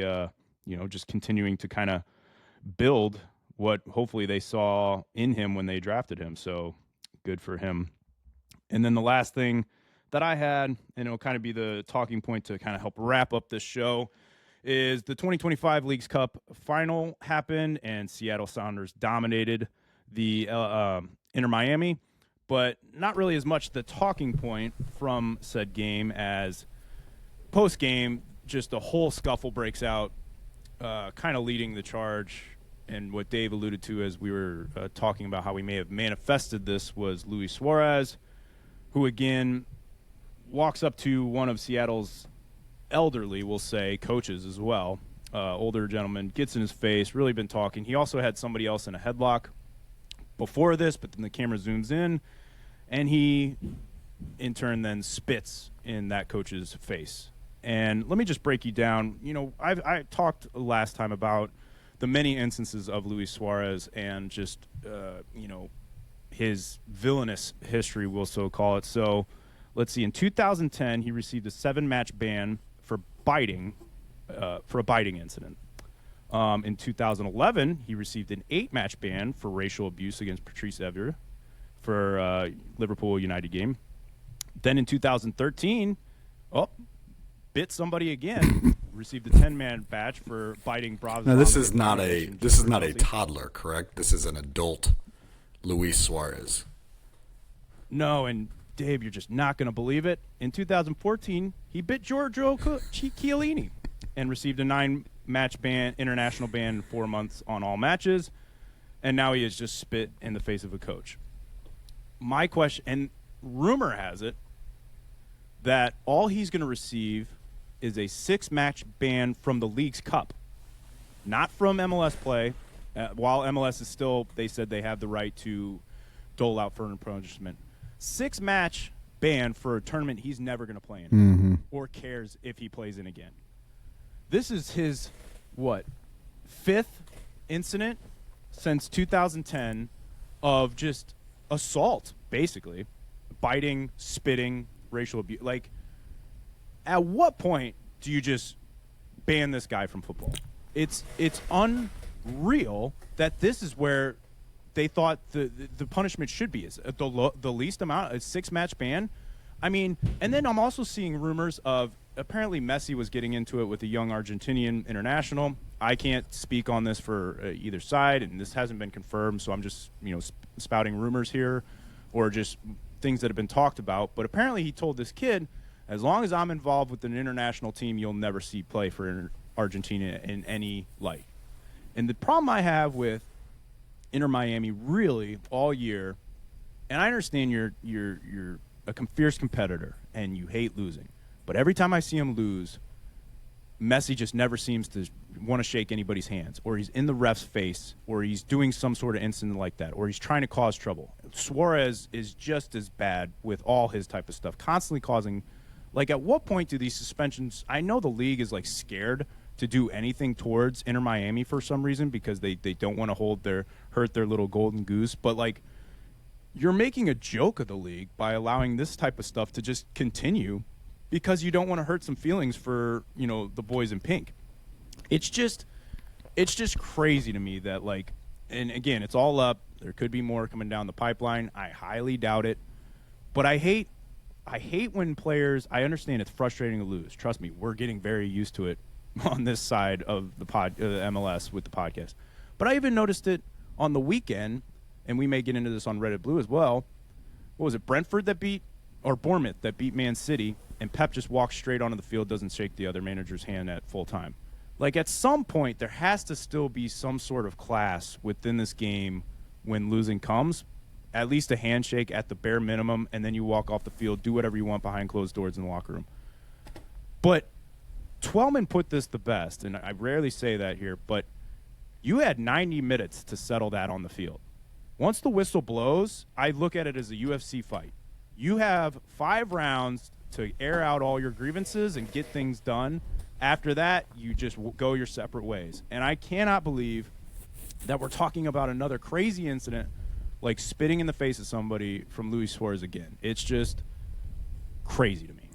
just continuing to kind of build what hopefully they saw in him when they drafted him. So good for him. And then the last thing that I had, and it'll kind of be the talking point to kind of help wrap up this show, is the 2025 Leagues Cup final happened, and Seattle Sounders dominated the Inter Miami, but not really as much the talking point from said game as post-game, just a whole scuffle breaks out, kind of leading the charge. And what Dave alluded to as we were talking about how we may have manifested this was Luis Suarez, who again walks up to one of Seattle's elderly, we'll say, coaches as well, older gentleman, gets in his face, really been talking. He also had somebody else in a headlock before this, but then the camera zooms in, and he, in turn, then spits in that coach's face. And let me just break you down. I talked last time about the many instances of Luis Suarez and just, his villainous history, we'll so call it. So let's see. In 2010, he received a 7-match ban for biting, for a biting incident. In 2011, he received an 8-match ban for racial abuse against Patrice Evra for Liverpool United game. Then in 2013, bit somebody again. Received a 10-man badge for biting Bravos. Now this is not a toddler, correct? This is an adult Luis Suarez. No, and Dave, you're just not going to believe it. In 2014, he bit Giorgio Chiellini and received a 9-match ban, international ban, 4 months on all matches, and now he has just spit in the face of a coach. My question, and rumor has it that all he's going to receive is a 6-match ban from the Leagues Cup, not from MLS play. While MLS is still, they said they have the right to dole out further punishment. 6-match ban for a tournament he's never going to play in or cares if he plays in again. This is his, 5th incident since 2010 of just assault, basically. Biting, spitting, racial abuse. Like, at what point do you just ban this guy from football? It's unreal that this is where they thought the punishment should be. Is the least amount, a 6-match ban? I mean, and then I'm also seeing rumors of apparently Messi was getting into it with a young Argentinian international. I can't speak on this for either side, and this hasn't been confirmed, so I'm just spouting rumors here or just things that have been talked about. But apparently he told this kid, as long as I'm involved with an international team, you'll never see play for Argentina in any light. And the problem I have with Inter Miami really all year, and I understand you're a fierce competitor and you hate losing, but every time I see him lose, Messi just never seems to want to shake anybody's hands, or he's in the ref's face, or he's doing some sort of incident like that, or he's trying to cause trouble. Suarez is just as bad with all his type of stuff, constantly causing. Like, at what point do these suspensions? I know the league is scared to do anything towards Inter Miami for some reason because they don't want to hurt their little golden goose. But you're making a joke of the league by allowing this type of stuff to just continue because you don't want to hurt some feelings for the boys in pink. It's just crazy to me that and again, it's all up. There could be more coming down the pipeline. I highly doubt it, but I hate when players. I understand it's frustrating to lose. Trust me, we're getting very used to it on this side of the MLS with the podcast. But I even noticed it on the weekend, and we may get into this on Reddit Blue as well. What was it, Bournemouth that beat Man City, and Pep just walks straight onto the field, doesn't shake the other manager's hand at full time. At some point, there has to still be some sort of class within this game when losing comes. At least a handshake at the bare minimum, and then you walk off the field, do whatever you want behind closed doors in the locker room. But Twellman put this the best, and I rarely say that here, but you had 90 minutes to settle that on the field. Once the whistle blows, I look at it as a UFC fight. You have 5 rounds to air out all your grievances and get things done. After that, you just go your separate ways. And I cannot believe that we're talking about another crazy incident like spitting in the face of somebody from Luis Suarez again. It's just crazy to me.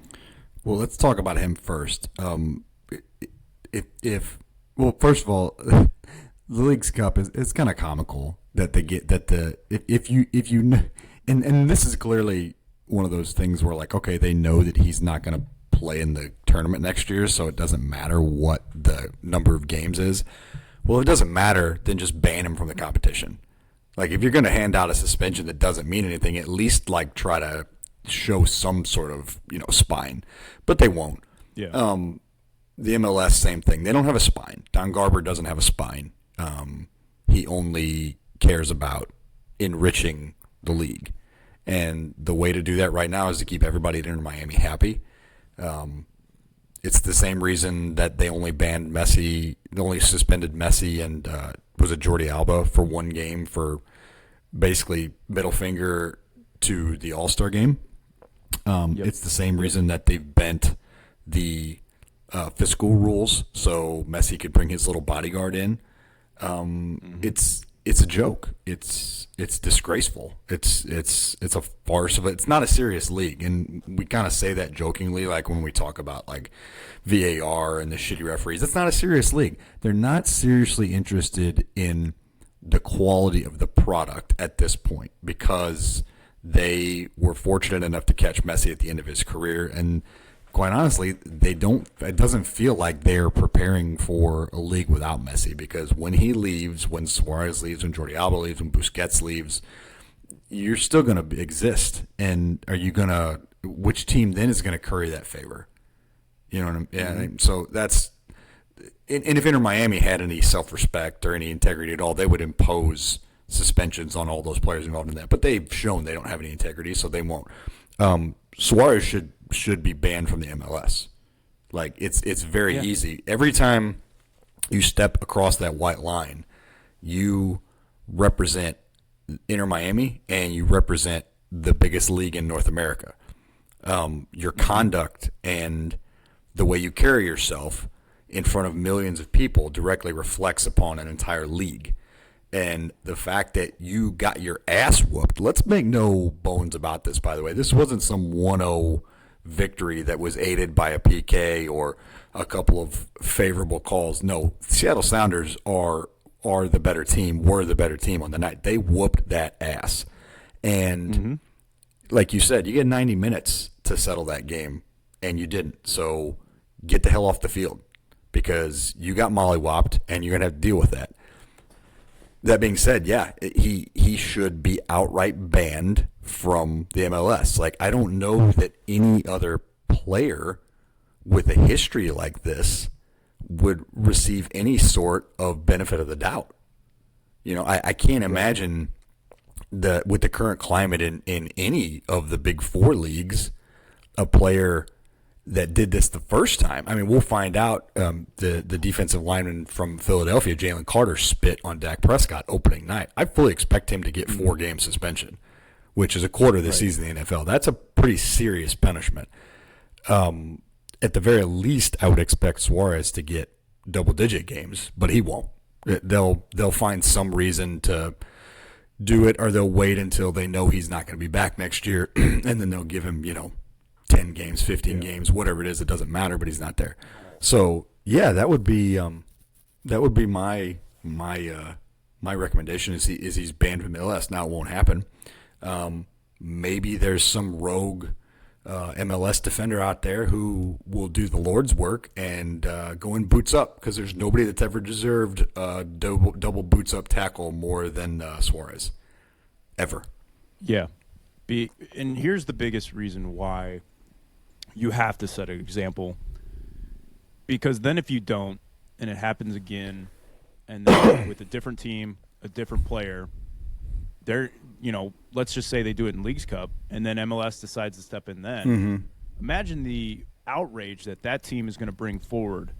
Well, let's talk about him first. First of all, the League's Cup is kind of comical that they get that and this is clearly one of those things where, like, okay, they know that he's not going to play in the tournament next year, so it doesn't matter what the number of games is. Well, if it doesn't matter, then just ban him from the competition. Like, if you're going to hand out a suspension that doesn't mean anything, at least, like, try to show some sort of, spine. But they won't. Yeah. The MLS, same thing. They don't have a spine. Don Garber doesn't have a spine. He only cares about enriching the league. And the way to do that right now is to keep everybody at Inter Miami happy. It's the same reason that they only banned Messi, they only suspended Messi and was it Jordi Alba for one game for basically middle finger to the All-Star game. It's the same reason that they've bent the fiscal rules so Messi could bring his little bodyguard in. It's a joke. It's disgraceful. It's a farce of it. It's not a serious league, and we kind of say that jokingly, like when we talk about like VAR and the shitty referees. It's not a serious league. They're not seriously interested in the quality of the product at this point because they were fortunate enough to catch Messi at the end of his career, and quite honestly, it doesn't feel like they're preparing for a league without Messi, because when he leaves, when Suarez leaves, when Jordi Alba leaves, when Busquets leaves, you're still going to exist. And which team then is going to curry that favor? You know what I mean? Yeah. So that's, and if Inter Miami had any self-respect or any integrity at all, they would impose suspensions on all those players involved in that. But they've shown they don't have any integrity, so they won't. Suarez should be banned from the MLS. Like, it's very easy. Every time you step across that white line, you represent Inter Miami and you represent the biggest league in North America. Your conduct and the way you carry yourself in front of millions of people directly reflects upon an entire league. And the fact that you got your ass whooped, let's make no bones about this, by the way. This wasn't some 1-0 victory that was aided by a PK or a couple of favorable calls. No, Seattle Sounders are the better team, were the better team on the night. They whooped that ass. And like you said, you get 90 minutes to settle that game, and you didn't. So get the hell off the field because you got mollywopped, and you're going to have to deal with that. That being said, he should be outright banned from the MLS. Like, I don't know that any other player with a history like this would receive any sort of benefit of the doubt. I can't imagine with the current climate in any of the big four leagues, a player that did this the first time. I mean, we'll find out. The defensive lineman from Philadelphia, Jalen Carter, spit on Dak Prescott opening night. I fully expect him to get 4-game suspension, which is a quarter of the season in the NFL. That's a pretty serious punishment. At the very least, I would expect Suarez to get double-digit games, but he won't. They'll find some reason to do it, or they'll wait until they know he's not going to be back next year, and then they'll give him, 10 games, 15 games, whatever it is. It doesn't matter, but he's not there. So that would be my recommendation is he's banned from MLS. Now it won't happen. Maybe there's some rogue MLS defender out there who will do the Lord's work and go in boots up, because there's nobody that's ever deserved a double boots up tackle more than Suarez, ever. Yeah. And here's the biggest reason why you have to set an example, because then if you don't and it happens again, and then with a different team, a different player, they're, let's just say they do it in Leagues Cup and then MLS decides to step in then. Imagine the outrage that team is going to bring forward,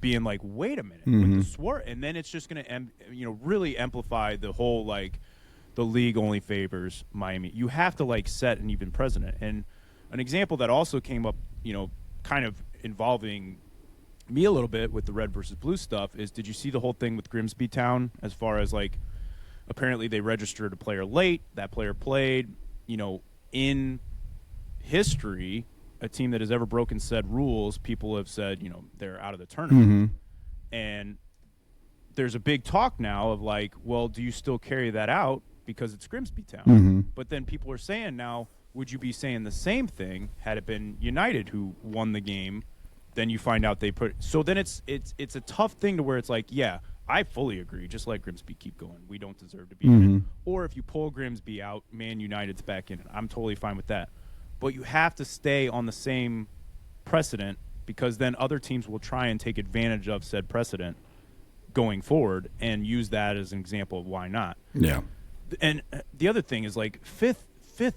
being like, wait a minute, with the and then it's just going to really amplify the whole the league only favors Miami. You have to like set an even precedent. And an example that also came up, kind of involving me a little bit with the red versus blue stuff is, did you see the whole thing with Grimsby Town as far as like apparently they registered a player late, that player played, in history, a team that has ever broken said rules, people have said, they're out of the tournament. And there's a big talk now of like, well, do you still carry that out because it's Grimsby Town? But then people are saying now, would you be saying the same thing had it been United who won the game? Then you find out they put – so then it's a tough thing to where it's like, yeah, I fully agree. Just let Grimsby keep going. We don't deserve to be in it. Or if you pull Grimsby out, Man United's back in it. I'm totally fine with that. But you have to stay on the same precedent because then other teams will try and take advantage of said precedent going forward and use that as an example of why not. Yeah. And the other thing is like fifth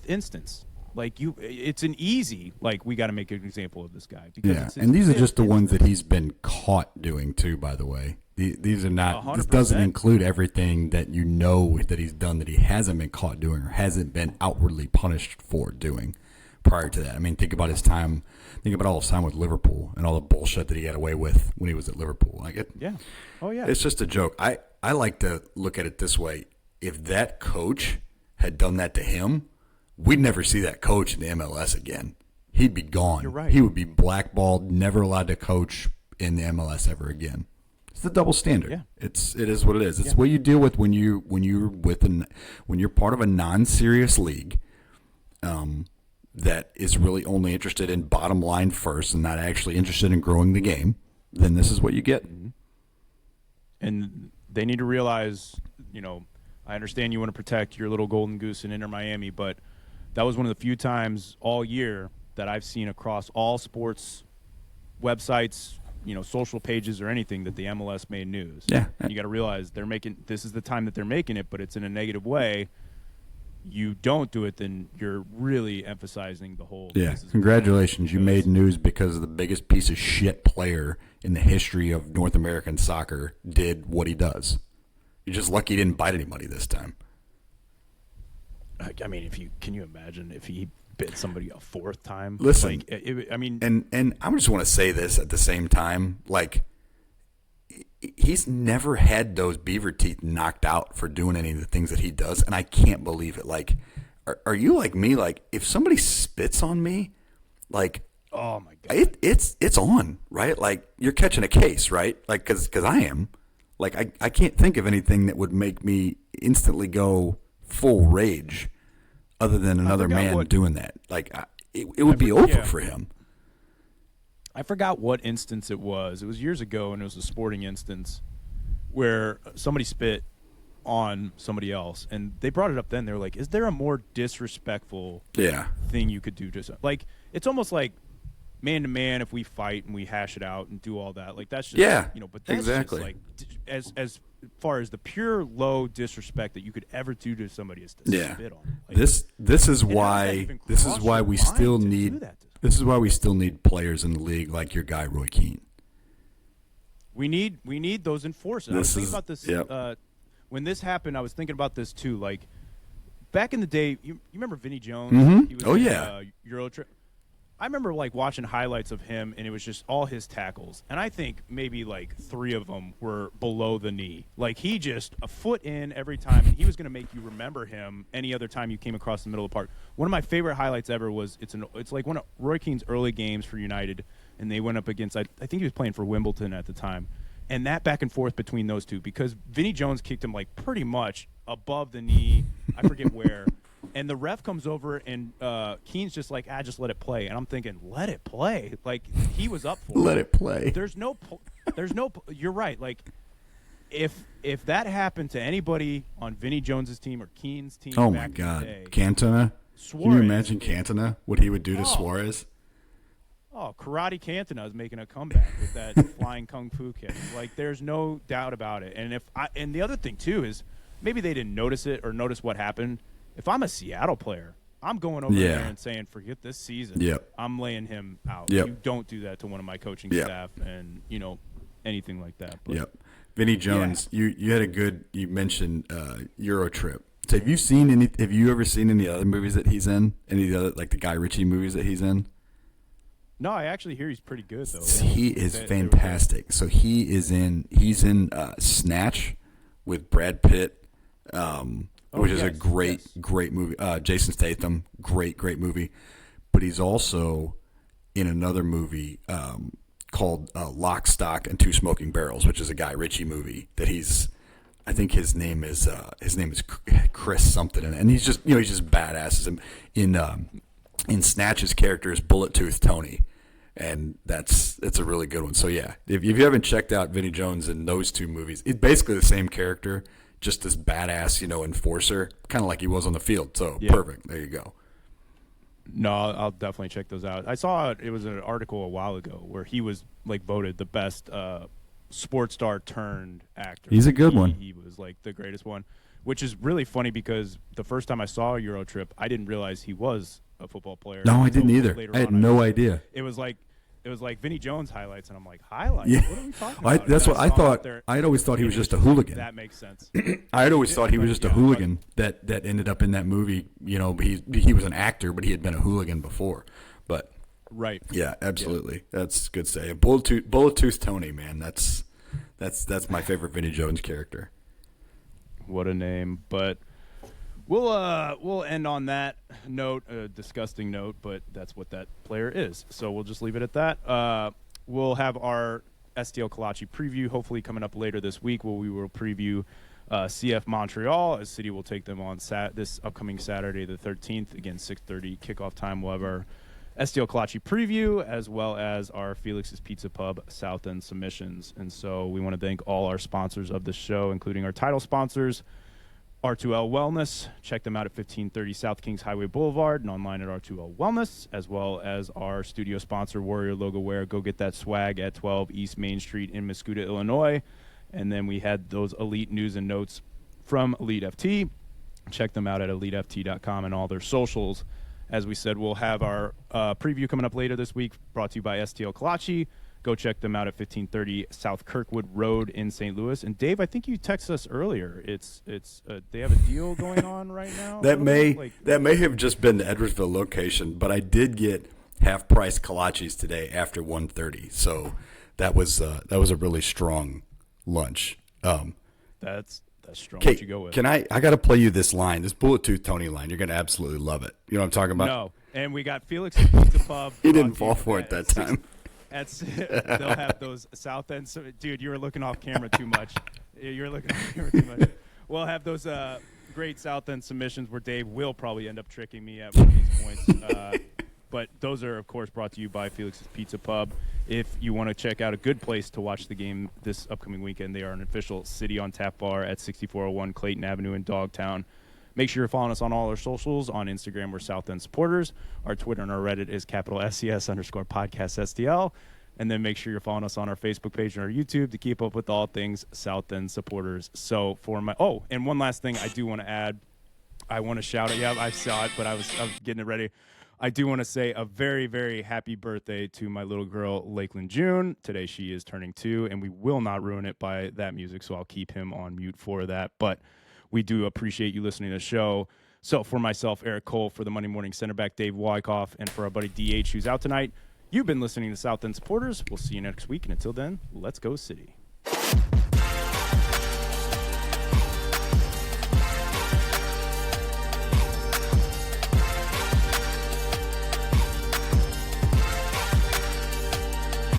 instance. Like it's an easy. Like we got to make an example of this guy. Because and these are just the ones that he's been caught doing too. By the way, these are not. 100%. This doesn't include everything that that he's done that he hasn't been caught doing or hasn't been outwardly punished for doing prior to that. I mean, think about his time. Think about all his time with Liverpool and all the bullshit that he got away with when he was at Liverpool. Like it. Yeah. Oh yeah. It's just a joke. I like to look at it this way. If that coach had done that to him, we'd never see that coach in the MLS again. He'd be gone. You're right. He would be blackballed, never allowed to coach in the MLS ever again. It's the double standard. Yeah. It is what it is. It's what you deal with when you're part of a non-serious league that is really only interested in bottom line first and not actually interested in growing the game. Then this is what you get. And they need to realize, I understand you want to protect your little golden goose in Inter Miami, but that was one of the few times all year that I've seen across all sports websites, social pages or anything that the MLS made news. Yeah. And you got to realize this is the time that they're making it, but it's in a negative way. You don't do it, then you're really emphasizing the whole. Yeah. Congratulations. You made news because the biggest piece of shit player in the history of North American soccer did what he does. You're just lucky he didn't bite anybody this time. I mean, can you imagine if he bit somebody a fourth time? Listen, and I just want to say this at the same time, like he's never had those beaver teeth knocked out for doing any of the things that he does, and I can't believe it. Like, are you like me? Like, if somebody spits on me, like, oh my god, it's on, right? Like you're catching a case, right? Like, because I am. Like, I can't think of anything that would make me instantly go full rage other than another man doing that. Like, it would be over for him. I forgot what instance it was. It was years ago, and it was a sporting instance where somebody spit on somebody else. And they brought it up then. They were like, is there a more disrespectful thing you could do to somebody? Like, it's almost like man to man, if we fight and we hash it out and do all that, like that's just but that's exactly just like as far as the pure low disrespect that you could ever do to somebody is to spit on. Like, this is why we still need players in the league like your guy Roy Keane. We need those enforcers. I was thinking about this when this happened. I was thinking about this too. Like back in the day, you remember Vinny Jones? Mm-hmm. He was Euro trip. I remember like watching highlights of him, and it was just all his tackles. And I think maybe like 3 of them were below the knee. Like he just a foot in every time, and he was going to make you remember him any other time you came across the middle of the park. One of my favorite highlights ever was it's like one of Roy Keane's early games for United, and they went up against I think he was playing for Wimbledon at the time. And that back and forth between those two, because Vinny Jones kicked him like pretty much above the knee. I forget where. And the ref comes over, and Keane's just like, just let it play. And I'm thinking, let it play. Like, he was up for it. Let it play. There's no you're right. Like, if that happened to anybody on Vinny Jones's team or Keane's team oh, back my God. in the day, Cantona? Suarez, can you imagine Cantona, what he would do to Suarez? Oh, Karate Cantona is making a comeback with that flying kung fu kick. Like, there's no doubt about it. And the other thing, too, is maybe they didn't notice it or notice what happened. If I'm a Seattle player, I'm going over there and saying, forget this season. Yep. I'm laying him out. Yep. You don't do that to one of my coaching staff and, anything like that. But, Vinny Jones, you had you mentioned Euro trip Have you seen any? Have you ever seen any other movies that he's in? Any of the other, like the Guy Ritchie movies that he's in? No, I actually hear he's pretty good though. He is fantastic. So he's in Snatch with Brad Pitt, which is a great movie. Jason Statham, great movie. But he's also in another movie called Lock, Stock, and Two Smoking Barrels, which is a Guy Ritchie movie that he's. I think his name is Chris something, and he's just badass. In Snatch, his character is Bullet Tooth Tony, and it's a really good one. So yeah, if you haven't checked out Vinnie Jones in those two movies, it's basically the same character, just this badass enforcer, kind of like he was on the field. So perfect. There you go. No, I'll definitely check those out. I saw it was an article a while ago where he was like voted the best sports star turned actor. He's a good one. He was like the greatest one, which is really funny because the first time I saw Euro Trip, I didn't realize he was a football player. No, I didn't either. I had no idea. It was like Vinnie Jones highlights, and I'm like, highlights? Yeah. What are we talking about? That's what I thought. I'd always thought he was just a hooligan. That makes sense. I had always thought he was just a hooligan that ended up in that movie. He was an actor, but he had been a hooligan before. But right. Yeah, absolutely. Yeah. That's good to say. Bullet Tooth Tony, man. That's my favorite Vinnie Jones character. What a name. But we'll end on that note, a disgusting note, but that's what that player is. So we'll just leave it at that. We'll have our STL Kalachi preview hopefully coming up later this week, where we will preview CF Montreal, as City will take them on this upcoming Saturday the 13th. Again, 6:30 kickoff time. We'll have our STL Kalachi preview, as well as our Felix's Pizza Pub South End submissions. And so we want to thank all our sponsors of the show, including our title sponsors, R2L Wellness. Check them out at 1530 South Kings Highway Boulevard and online at R2L Wellness, as well as our studio sponsor, Warrior Logo Wear. Go get that swag at 12 East Main Street in Mascoutah, Illinois. And then we had those elite news and notes from Elite FT. Check them out at eliteft.com and all their socials. As we said, we'll have our preview coming up later this week, brought to you by STL Kalachi. Go check them out at 1530 South Kirkwood Road in St. Louis. And Dave, I think you texted us earlier. It's they have a deal going on right now. That may have just been the Edwardsville location, but I did get half price kolaches today after 1:30. So that was a really strong lunch. That's strong. Kate, what you go with. Can I got to play you this line, this Bullet Tooth Tony line. You're going to absolutely love it. You know what I'm talking about? No. And we got Felix Pizza Pub. He didn't fall for it that time. They'll have those South End. Dude, you were looking off camera too much. You're looking off camera too much. We'll have those great South End submissions where Dave will probably end up tricking me at one of these points. But those are, of course, brought to you by Felix's Pizza Pub. If you want to check out a good place to watch the game this upcoming weekend, they are an official City on Tap bar at 6401 Clayton Avenue in Dogtown. Make sure you're following us on all our socials. On Instagram, we're South End Supporters. Our Twitter and our Reddit is _SCS_podcast STL. And then make sure you're following us on our Facebook page and our YouTube to keep up with all things South End Supporters. So and one last thing I do want to add. I want to shout it. Yeah, I saw it, but I was getting it ready. I do want to say a very, very happy birthday to my little girl, Lakeland June. Today she is turning 2, and we will not ruin it by that music, so I'll keep him on mute for that. But we do appreciate you listening to the show. So for myself, Eric Cole, for the Monday Morning Center Back, Dave Wyckoff, and for our buddy DH, who's out tonight, you've been listening to South End Supporters. We'll see you next week, and until then, let's go City.